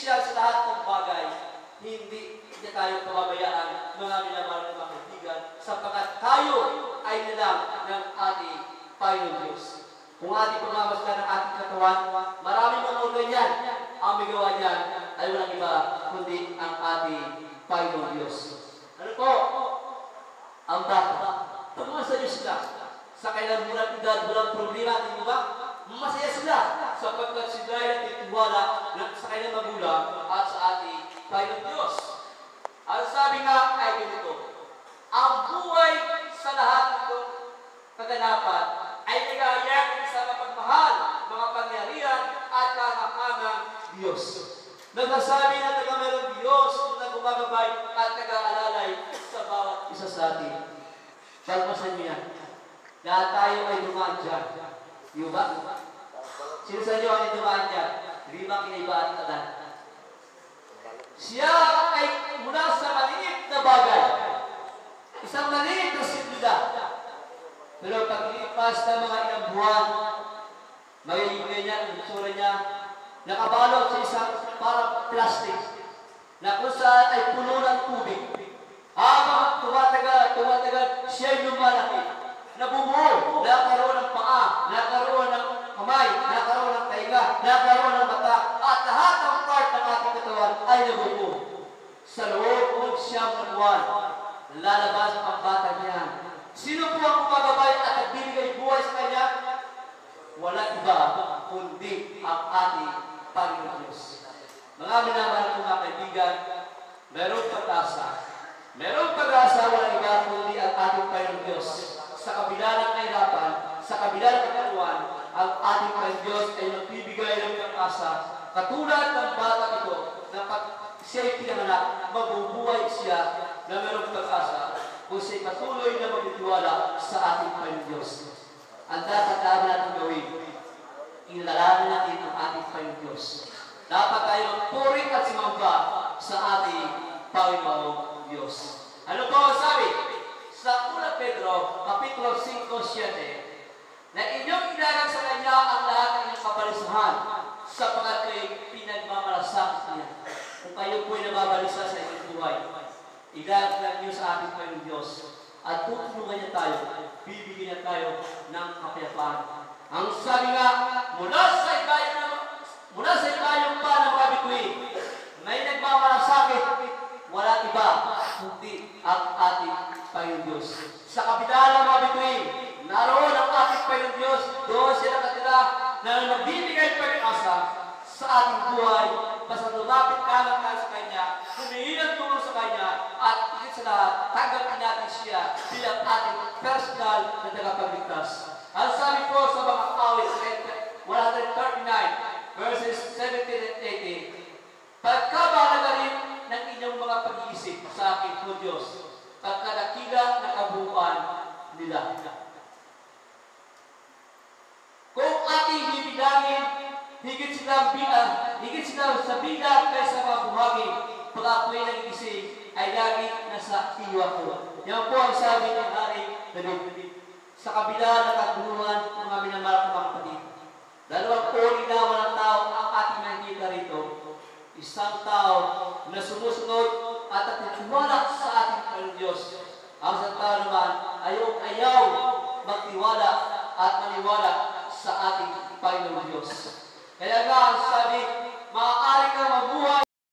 siya sa lahat ng bagay. Hindi niya tayo pababayaan, mga minamahal ng mga kaibigan, sapagkat tayo ay nilang ng ating Panginoon Diyos. Kung ating pagmamasdan ng ating katawan, maraming mga organ yan. Ang may gawa niyan ay walang iba, kundi ang ating Panginoon Diyos. Ano po? Ang bata. Pag-masaya sila sa kailang murang edad, walang problema, di ba? Masaya sila sapagkat sila ay nagtitiwala sa kanilang magulang at sa ating Panginoon Diyos. Ang sabi nga ay ganito, ang buhay sa lahat ng kaganapan ay nag-aayak sa mapagmahal, mga pangyarihan at kahangahangang Diyos. Nagsasabi na taga-merong Diyos na gumagabay at nag-aalalay sa bawat isa sa atin. Pagpasan niyo yan. Lahat tayo ay dumaan dyan. Di ba? Sino sa inyo ang dumaan dyan? Limang kinaiba at talan. Siya ay mula sa maliit na bagay. Isang maliit na simplidad. Pero paglipas ng mga ilang buwan, magiging ganyan ang itsura niya, nakabalot sa isang parang plastic na kung saan ay puno ng tubig. Habang tumatagal, siya ay lumalaki. Nabubuo, nakaroon ng paa, nakaroon ng kamay, nakaroon ng tainga, nakaroon ng mata, at lahat ng part ng ating katawan ay nabubuo. Sa loob ng siyang buwan, lalabas ang bata niya. Sino po ang gumagabay at nagbibigay buhay sa kanya? Wala iba, kundi ang ating Panginoon Diyos. Mga minamahal ko mga kaibigan, merong pag-asa. Merong pag-asa, wala iba, kundi ang ating Panginoon Diyos. Sa kabila ng kahirapan, sa kabila ng kagaluhan, ang ating Panginoon Diyos ay nagbibigay ng pag-asa. Katulad ng bata ito, na pag siya'y pinanganak, mabubuhay siya na merong pag-asa kung siya'y patuloy na magtitiwala sa ating Panginoon Diyos. Ang dapat natin gawin, inalalaman natin ang ating Panginoon Diyos. Dapat tayo magpuri at sumamba sa ating Panginoon Diyos. Ano po ang sabi? Sa 1 Pedro, Kapitulo 5:7, na inyong ilagang sa Kanya ang lahat ng inyong kabalisahan sapagkat kayo'y pinagmamalasakit niya. Kung kayo po'y nababalisa sa inyong buhay, ilagang niyo sa ating Panginoon Diyos at tutulungan niya tayo, bibigyan niya tayo ng kapayapaan. Ang sabi nga, mula sa ibayong pa ng mga bituin, may nagmamalasakit, wala iba, kundi ang ating Panginoon Diyos. Sa kabila ng mga bituin, naroon ang ating Panginoon Diyos, doon siya nakatira na nagbibigay pag-asa sa ating buhay, basta lumapit lamang tayo sa Kanya, humihilang tulong sa Kanya, at higit sa lahat, tanggapin natin siya bilang ating personal na tagapagligtas. Ang sabi ko sa mga awit, 139, verses 17 and 18, pagkabalaga rin ng inyong mga pag-iisip sa akin, O Diyos, pagkadakila na kabuuan nila. Kung ating bibilangin, higit sila sa bilang kaysa mga buhangin, pag ako'y nag-isip, ay lagi nasa iwa ko. Yan po ang sabi ng Hari David. Sa kabila ng kaguluhan, mga minamahal ko mga kapatid, dalawang uri na walang tao ang ating nakikita rito. Isang tao na sumusunod at nagtiwala sa ating Panginoon Diyos. Ang isang tao naman ayaw magtiwala at maniwala sa ating Panginoon Diyos. Kaya nga, ang sabi, maaari kang mabuhay